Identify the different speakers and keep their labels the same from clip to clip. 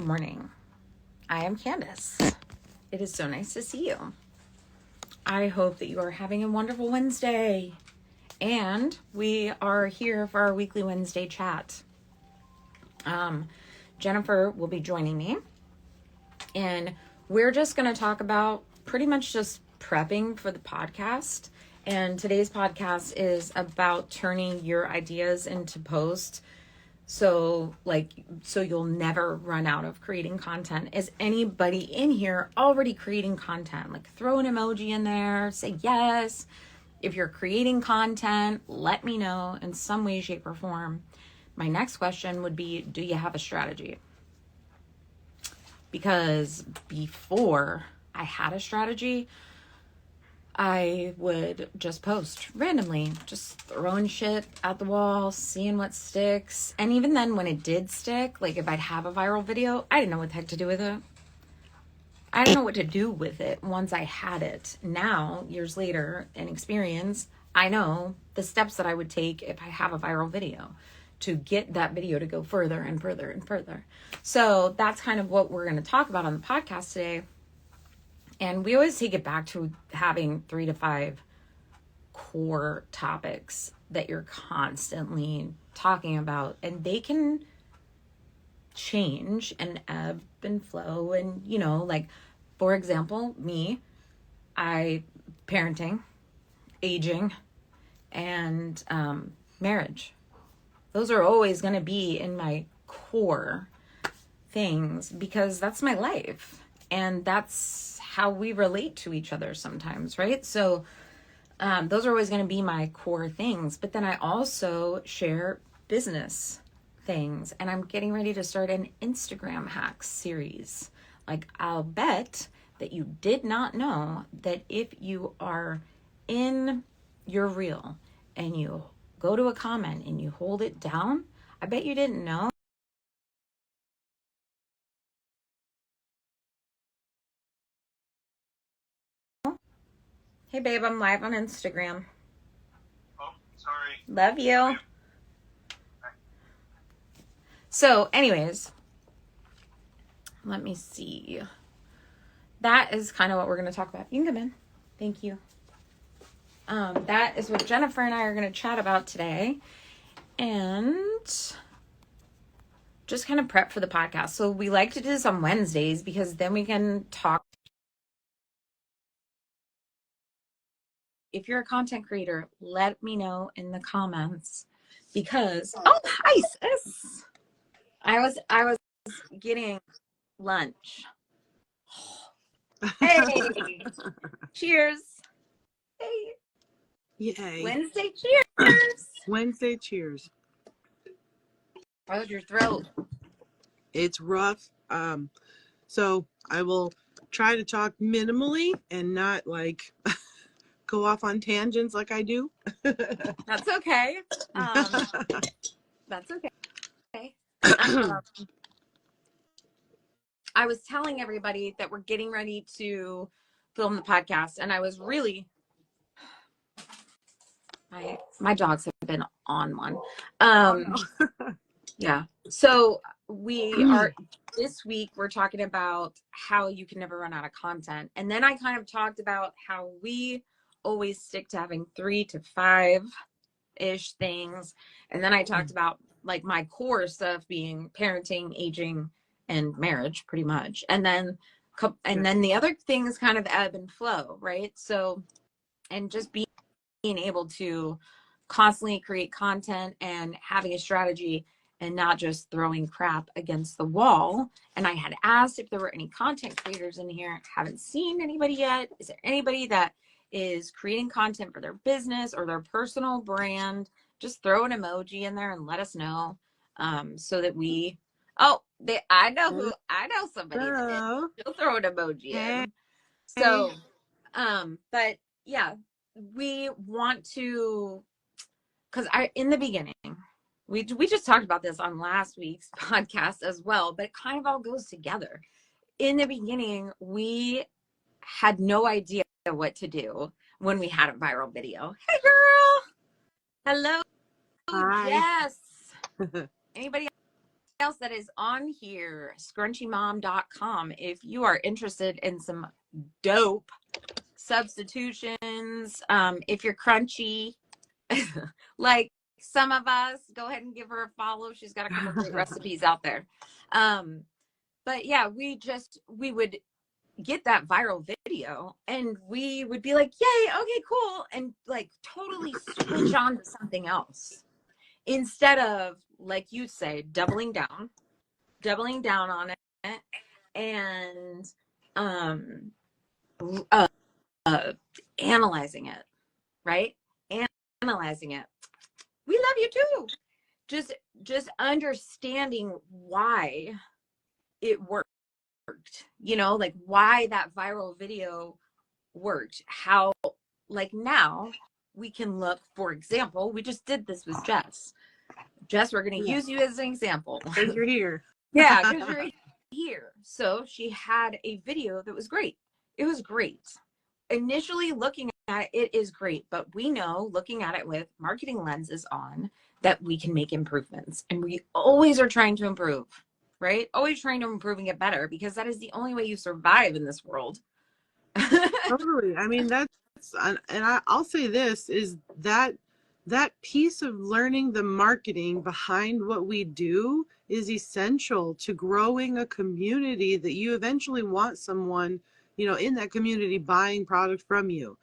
Speaker 1: morning. I am Candace. It is so nice to see you. I hope that you are having a wonderful Wednesday. And we are here for our weekly Wednesday chat. Jennifer will be joining me. And we're just going to talk about pretty much just prepping for the podcast. And today's podcast is about turning your ideas into posts. So you'll never run out of creating content. Is anybody in here already creating content? Like, throw an emoji in there, say yes. If you're creating content, let me know in some way, shape, or form. My next question would be, do you have a strategy? Because before I had a strategy, I would just post randomly, just throwing shit at the wall, seeing what sticks. And even then, when it did stick, like if I'd have a viral video, I didn't know what the heck to do with it. I didn't know what to do with it once I had it. Now, years later, in experience, I know the steps that I would take if I have a viral video to get that video to go further and further and further. So that's kind of what we're going to talk about on the podcast today. And we always take it back to having 3 to 5 core topics that you're constantly talking about. And they can change and ebb and flow. And, like, for example, parenting, aging, and marriage. Those are always going to be in my core things because that's my life. And that's how we relate to each other sometimes, right? So those are always going to be my core things. But then I also share business things. And I'm getting ready to start an Instagram hacks series. Like, I'll bet that you did not know that if you are in your reel and you go to a comment and you hold it down, I bet you didn't know. Hey babe, I'm live on Instagram.
Speaker 2: Oh, sorry.
Speaker 1: Love you. So anyways, let me see. That is kind of what we're going to talk about. You can come in. Thank you. That is what Jennifer and I are going to chat about today. And just kind of prep for the podcast. So we like to do this on Wednesdays because then we can talk. If you're a content creator, let me know in the comments because, oh, hi sis. I was getting lunch. Hey, cheers. Hey.
Speaker 3: Yay.
Speaker 1: Wednesday cheers.
Speaker 3: Wednesday cheers.
Speaker 1: How's your throat?
Speaker 3: It's rough. So I will try to talk minimally and not like go off on tangents like I do.
Speaker 1: That's okay. That's okay. I was telling everybody that we're getting ready to film the podcast, and I was really, my dogs have been on one. Yeah. So we are, this week, we're talking about how you can never run out of content. And then I kind of talked about how we always stick to having 3 to 5-ish things. And then I talked about like my core stuff being parenting, aging, and marriage, pretty much. And then the other things kind of ebb and flow, right? So, and just being able to constantly create content and having a strategy and not just throwing crap against the wall. And I had asked if there were any content creators in here. Haven't seen anybody yet. Is there anybody that is creating content for their business or their personal brand? Just throw an emoji in there and let us know, so that we, I know somebody that she'll throw an emoji in. So, but yeah, we want to, because in the beginning, we just talked about this on last week's podcast as well, but it kind of all goes together. In the beginning, we had no idea what to do when we had a viral video. Hey girl. Hello.
Speaker 3: Hi.
Speaker 1: Yes. Anybody else that is on here, scrunchymom.com, if you are interested in some dope substitutions, if you're crunchy, like some of us, go ahead and give her a follow. She's got a couple great recipes out there. But yeah, we would get that viral video and we would be like, yay, okay, cool, and like totally switch on to something else instead of, like you say, doubling down on it and analyzing it, right? Analyzing it. We love you too. Just understanding why it worked, you know, like why that viral video worked, how, like now we can look, for example, we just did this with Jess, we're going to use you as an example
Speaker 3: because you're here.
Speaker 1: yeah, because you're here. So she had a video that was great. It was great. Initially looking at it is great, but we know, looking at it with marketing lenses on, that we can make improvements, and we always are trying to improve, right? Always trying to improve and get better, because that is the only way you survive in this world.
Speaker 3: Totally. I mean, I'll say this is that piece of learning the marketing behind what we do is essential to growing a community that you eventually want someone, you know, in that community buying product from you.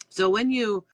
Speaker 3: So when you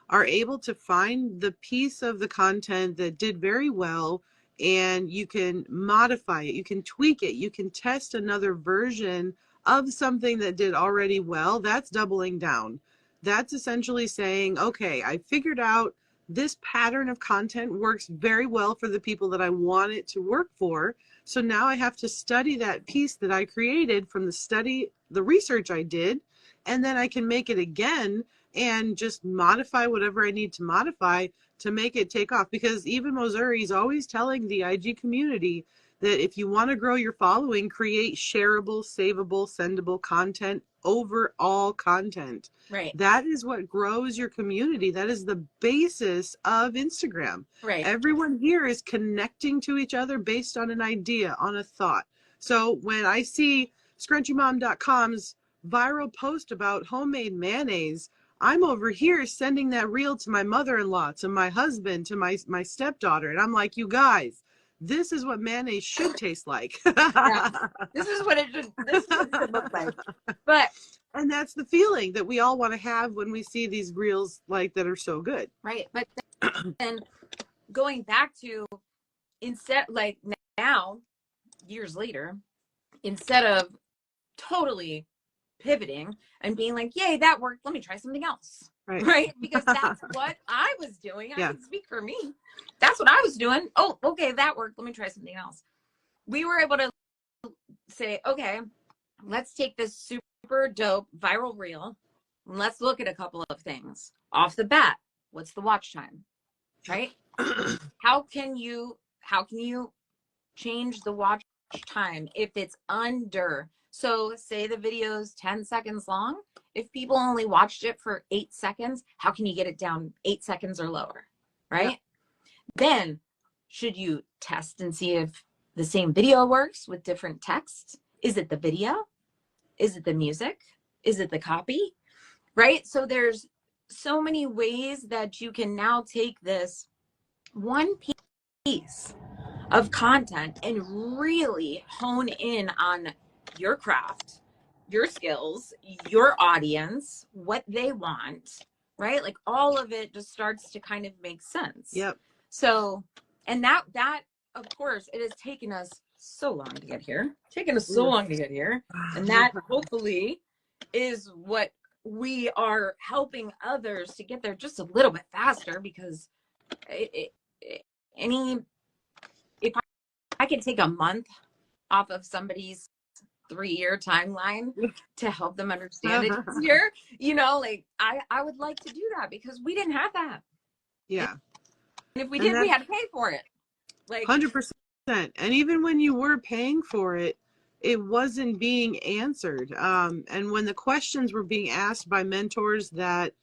Speaker 3: are able to find the piece of the content that did very well, and you can modify it, you can tweak it, you can test another version of something that did already well, that's doubling down. That's essentially saying, okay, I figured out this pattern of content works very well for the people that I want it to work for. So now I have to study that piece that I created from the research I did, and then I can make it again and just modify whatever I need to modify to make it take off. Because even Mosuri is always telling the IG community that if you want to grow your following, create shareable, savable, sendable content over all content.
Speaker 1: Right.
Speaker 3: That is what grows your community. That is the basis of Instagram.
Speaker 1: Right.
Speaker 3: Everyone here is connecting to each other based on an idea, on a thought. So when I see scrunchymom.com's viral post about homemade mayonnaise, I'm over here sending that reel to my mother-in-law, to my husband, to my stepdaughter. And I'm like, you guys, this is what mayonnaise should taste like.
Speaker 1: Yeah. This is what it should look like. But
Speaker 3: and that's the feeling that we all want to have when we see these reels like that are so good.
Speaker 1: Right. But then going back to, instead, like now, years later, instead of totally pivoting and being like, yay, that worked, let me try something else. Right? Because that's what I was doing. I can speak for me. That's what I was doing. Oh, okay, that worked, let me try something else. We were able to say, okay, let's take this super dope viral reel and let's look at a couple of things off the bat. What's the watch time, right? How can you change the watch time if it's under? So say the video's 10 seconds long. If people only watched it for 8 seconds, how can you get it down 8 seconds or lower, right? Yep. Then should you test and see if the same video works with different text? Is it the video? Is it the music? Is it the copy? Right? So there's so many ways that you can now take this one piece of content and really hone in on your craft, your skills, your audience, what they want, right? Like all of it just starts to kind of make sense.
Speaker 3: Yep.
Speaker 1: So, and that of course, it has taken us so long to get here. And that hopefully is what we are helping others to get there just a little bit faster, because if I could take a month off of somebody's 3-year timeline to help them understand it easier, you know, like I would like to do that, because we didn't have that.
Speaker 3: Yeah.
Speaker 1: And if we did, we had to pay for it. Like
Speaker 3: 100%. And even when you were paying for it, it wasn't being answered. And when the questions were being asked by mentors that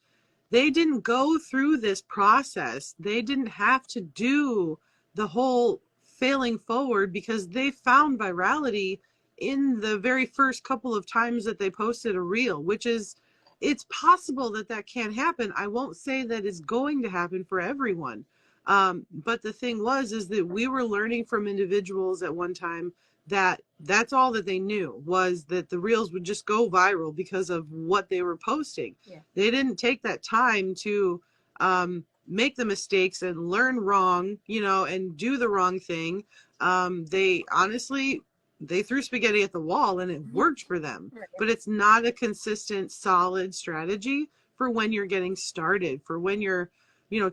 Speaker 3: they didn't go through this process, they didn't have to do the whole failing forward because they found virality in the very first couple of times that they posted a reel, which is, it's possible that that can happen. I won't say that it's going to happen for everyone. But the thing is that we were learning from individuals at one time that that's all that they knew, was that the reels would just go viral because of what they were posting.
Speaker 1: Yeah.
Speaker 3: They didn't take that time to make the mistakes and learn wrong, and do the wrong thing. They honestly, they threw spaghetti at the wall and it worked for them.
Speaker 1: Right.
Speaker 3: But it's not a consistent, solid strategy for when you're getting started, for when you're,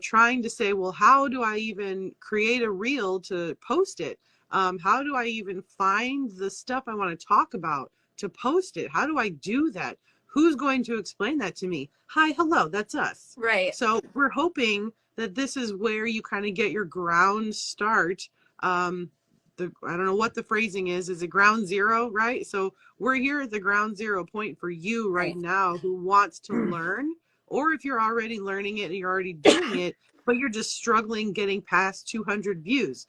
Speaker 3: trying to say, well, how do I even create a reel to post it? How do I even find the stuff I want to talk about to post it? How do I do that? Who's going to explain that to me? Hi, hello, that's us.
Speaker 1: Right.
Speaker 3: So we're hoping that this is where you kind of get your ground start. I don't know what the phrasing is. Is it ground zero, right? So we're here at the ground zero point for you right now who wants to learn, or if you're already learning it and you're already doing it, but you're just struggling getting past 200 views.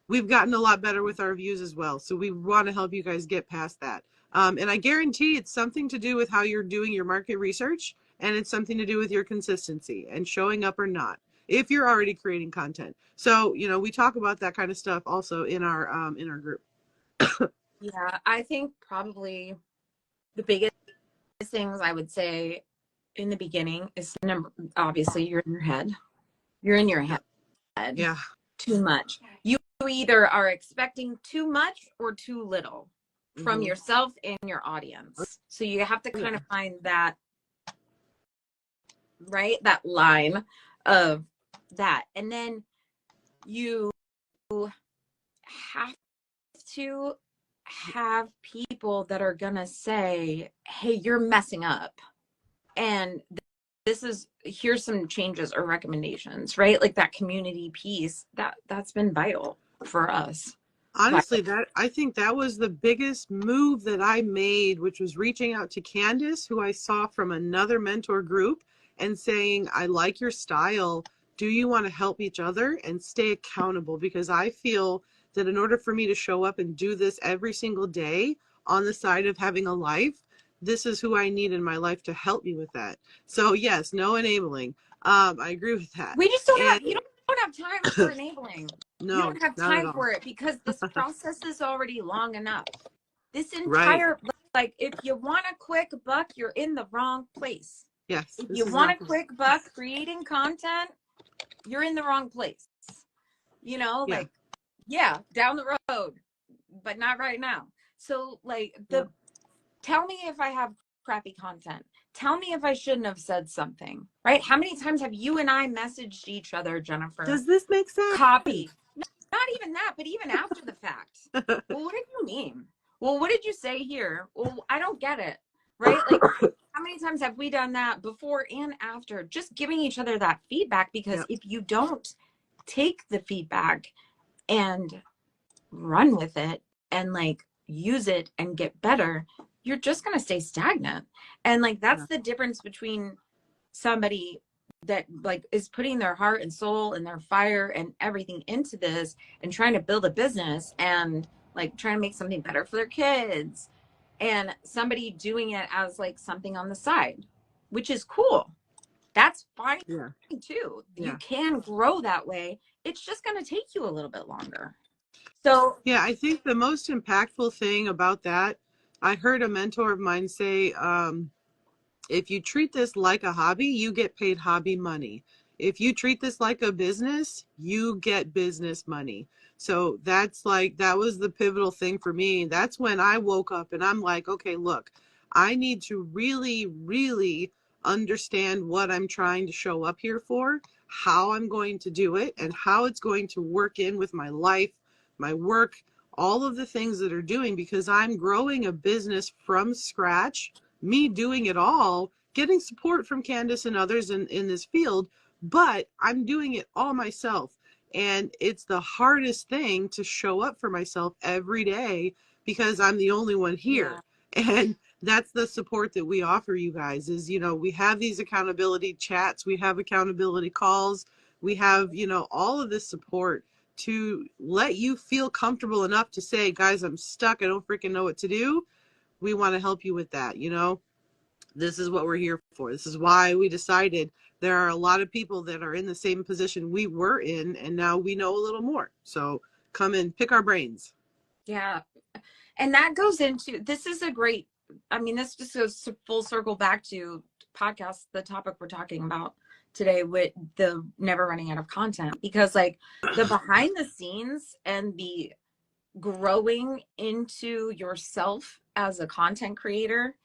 Speaker 3: We've gotten a lot better with our views as well. So we want to help you guys get past that. And I guarantee it's something to do with how you're doing your market research, and it's something to do with your consistency and showing up or not, if you're already creating content. So, we talk about that kind of stuff also in our group.
Speaker 1: Yeah, I think probably the biggest things I would say in the beginning is obviously you're in your head. You're in your head.
Speaker 3: Yeah.
Speaker 1: Too much. You either are expecting too much or too little from yourself and your audience. So you have to kind of find that, right? That line of that. And then you have to have people that are going to say, hey, you're messing up. And here's some changes or recommendations, right? Like that community piece that's been vital for us.
Speaker 3: Honestly, I think that was the biggest move that I made, which was reaching out to Candace, who I saw from another mentor group, and saying, I like your style. Do you want to help each other and stay accountable? Because I feel that in order for me to show up and do this every single day on the side of having a life, this is who I need in my life to help me with that. So yes, no enabling. I agree with that.
Speaker 1: We just you don't have time for enabling.
Speaker 3: No,
Speaker 1: you don't have time for it because this process is already long enough. This entire, like, if you want a quick buck, you're in the wrong place.
Speaker 3: Yes.
Speaker 1: If you want a quick buck creating content, you're in the wrong place. Like, down the road, but not right now. So like tell me if I have crappy content. Tell me if I shouldn't have said something, right? How many times have you and I messaged each other, Jennifer?
Speaker 3: Does this make sense?
Speaker 1: Copy. Not even that, but even after the fact. Well, what did you mean? Well, what did you say here? Well, I don't get it, right? Like, how many times have we done that before and after? Just giving each other that feedback, because if you don't take the feedback and run with it and like use it and get better, you're just going to stay stagnant. And like, that's the difference between somebody that like is putting their heart and soul and their fire and everything into this and trying to build a business and like trying to make something better for their kids, and somebody doing it as like something on the side, which is cool. That's fine too. You can grow that way. It's just going to take you a little bit longer. So
Speaker 3: I think the most impactful thing about that, I heard a mentor of mine say, if you treat this like a hobby, you get paid hobby money. If you treat this like a business, you get business money. So that was the pivotal thing for me. That's when I woke up and I'm like, okay, look, I need to really, really understand what I'm trying to show up here for, how I'm going to do it, and how it's going to work in with my life, my work, all of the things that are doing, because I'm growing a business from scratch, me doing it all, getting support from Candace and others in this field, but I'm doing it all myself. And it's the hardest thing to show up for myself every day because I'm the only one here. And that's the support that we offer you guys is, we have these accountability chats, we have accountability calls, we have, all of this support to let you feel comfortable enough to say, guys, I'm stuck. I don't freaking know what to do. We want to help you with that. This is what we're here for. This is why we decided there are a lot of people that are in the same position we were in, and now we know a little more. So come and pick our brains.
Speaker 1: Yeah. And that goes into, this is a great, I mean, this just goes full circle back to podcast, the topic we're talking about today with the never running out of content, because like the behind the scenes and the growing into yourself as a content creator,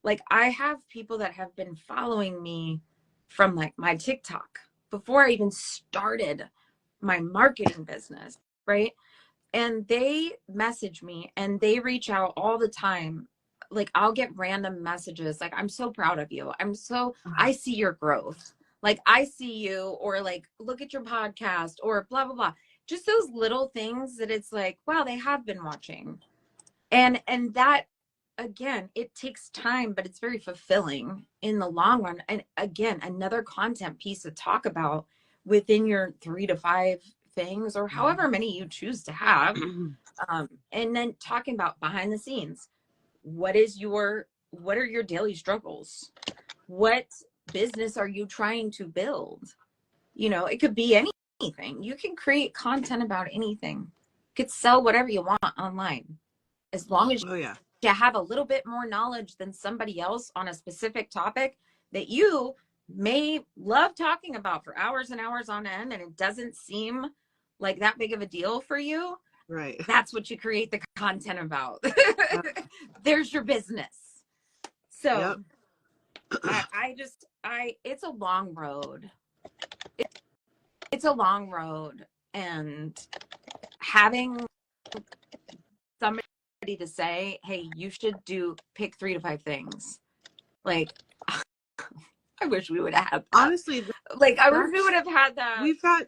Speaker 1: like I have people that have been following me from like my TikTok before I even started my marketing business, right? And they message me and they reach out all the time. Like I'll get random messages like, I'm so proud of you, I see your growth, like I see you, or like look at your podcast, or blah blah blah. Just those little things that it's like, wow, they have been watching. And that, again, it takes time, but it's very fulfilling in the long run. And again, another content piece to talk about within your 3 to 5 things, or however many you choose to have. And then talking about behind the scenes, what are your daily struggles? What business are you trying to build? It could be anything. You can create content about anything. You could sell whatever you want online, as long as
Speaker 3: Oh, yeah.
Speaker 1: you have a little bit more knowledge than somebody else on a specific topic that you may love talking about for hours and hours on end, and it doesn't seem like that big of a deal for you.
Speaker 3: Right.
Speaker 1: That's what you create the content about. There's your business. So it's a long road. It's a long road, and having somebody to say, hey, you should pick 3 to 5 things. Like, I wish we would have had that.
Speaker 3: Honestly,
Speaker 1: I wish we would have had that.
Speaker 3: We've got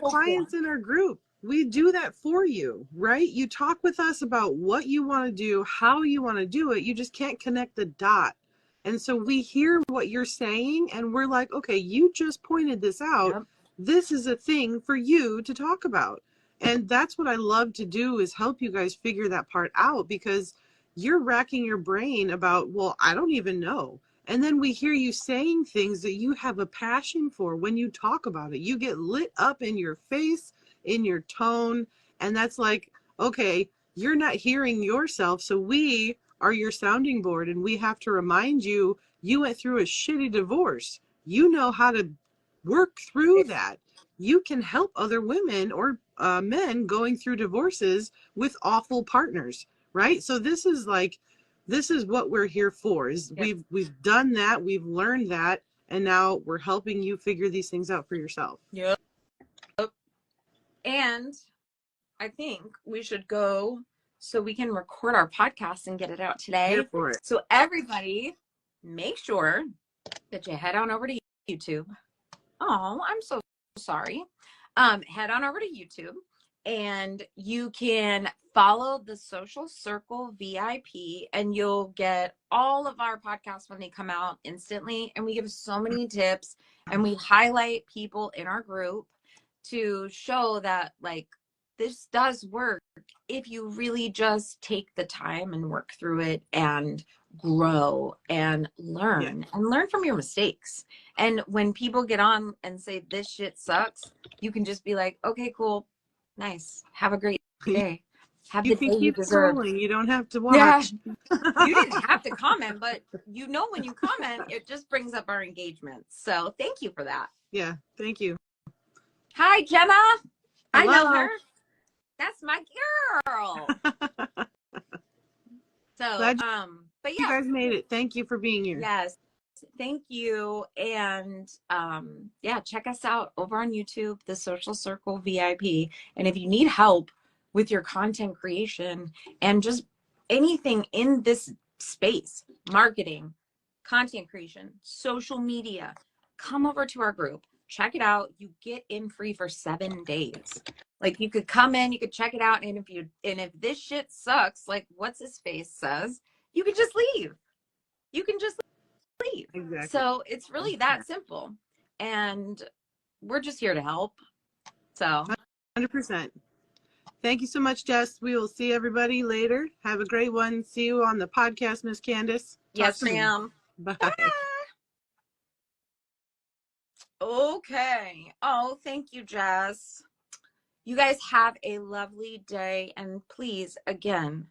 Speaker 3: clients
Speaker 1: form
Speaker 3: in our group. We do that for you, right? You talk with us about what you want to do, how you want to do it. You just can't connect the dot. And so we hear what you're saying and we're like, okay, you just pointed this out.
Speaker 1: Yep.
Speaker 3: This is a thing for you to talk about. And that's what I love to do, is help you guys figure that part out, because you're racking your brain about, well, I don't even know. And then we hear you saying things that you have a passion for. When you talk about it, you get lit up in your face, in your tone. And that's like, okay, you're not hearing yourself. So we are your sounding board, and we have to remind you, you went through a shitty divorce. You know how to work through that. You can help other women or men going through divorces with awful partners, right? So this is what we're here for. Is
Speaker 1: Yep.
Speaker 3: we've done that, we've learned that, and now we're helping you figure these things out for yourself.
Speaker 1: Yep. And I think we should go so we can record our podcast and get it out today.
Speaker 3: Here for it.
Speaker 1: So everybody, make sure that you head on over to YouTube. Oh, I'm so sorry. Head on over to YouTube, and you can follow the Social Circle VIP, and you'll get all of our podcasts when they come out instantly. And we give so many tips, and we highlight people in our group to show that like this does work if you really just take the time and work through it and grow and learn and learn from your mistakes. And when people get on and say this shit sucks, you can just be like, okay, cool, nice, have a great day, have the day you deserve.
Speaker 3: Scrolling. You don't have to watch.
Speaker 1: Yeah, you didn't have to comment, but when you comment, it just brings up our engagement. So thank you for that.
Speaker 3: Yeah, thank you.
Speaker 1: Hi, Gemma. I know
Speaker 3: Hello.
Speaker 1: her. That's my girl. So,
Speaker 3: Glad
Speaker 1: but
Speaker 3: you
Speaker 1: yeah,
Speaker 3: guys made it. Thank you for being here.
Speaker 1: yes, thank you. And yeah, check us out over on YouTube, the Social Circle VIP. And if you need help with your content creation and just anything in this space, marketing, content creation, social media, come over to our group. Check it out. You get in free for 7 days. Like you could come in, you could check it out, and if this shit sucks, like what's his face says, you could just leave. You can just leave.
Speaker 3: Exactly.
Speaker 1: So it's really that simple. And we're just here to help. So
Speaker 3: 100%. Thank you so much, Jess. We will see everybody later. Have a great one. See you on the podcast, Miss Candace. Talk
Speaker 1: Yes,
Speaker 3: soon.
Speaker 1: ma'am.
Speaker 3: Bye.
Speaker 1: Okay. Oh, thank you, Jess. You guys have a lovely day. And please, again,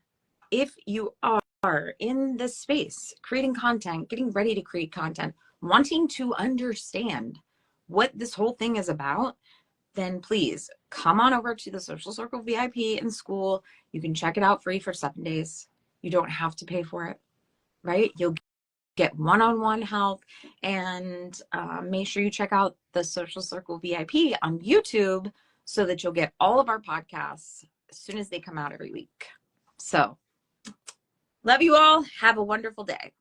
Speaker 1: if you are in this space, creating content, getting ready to create content, wanting to understand what this whole thing is about, then please come on over to the Social Circle VIP in school. You can check it out free for 7 days. You don't have to pay for it, right? You'll get one-on-one help, and make sure you check out the Social Circle VIP on YouTube so that you'll get all of our podcasts as soon as they come out every week. So, love you all. Have a wonderful day.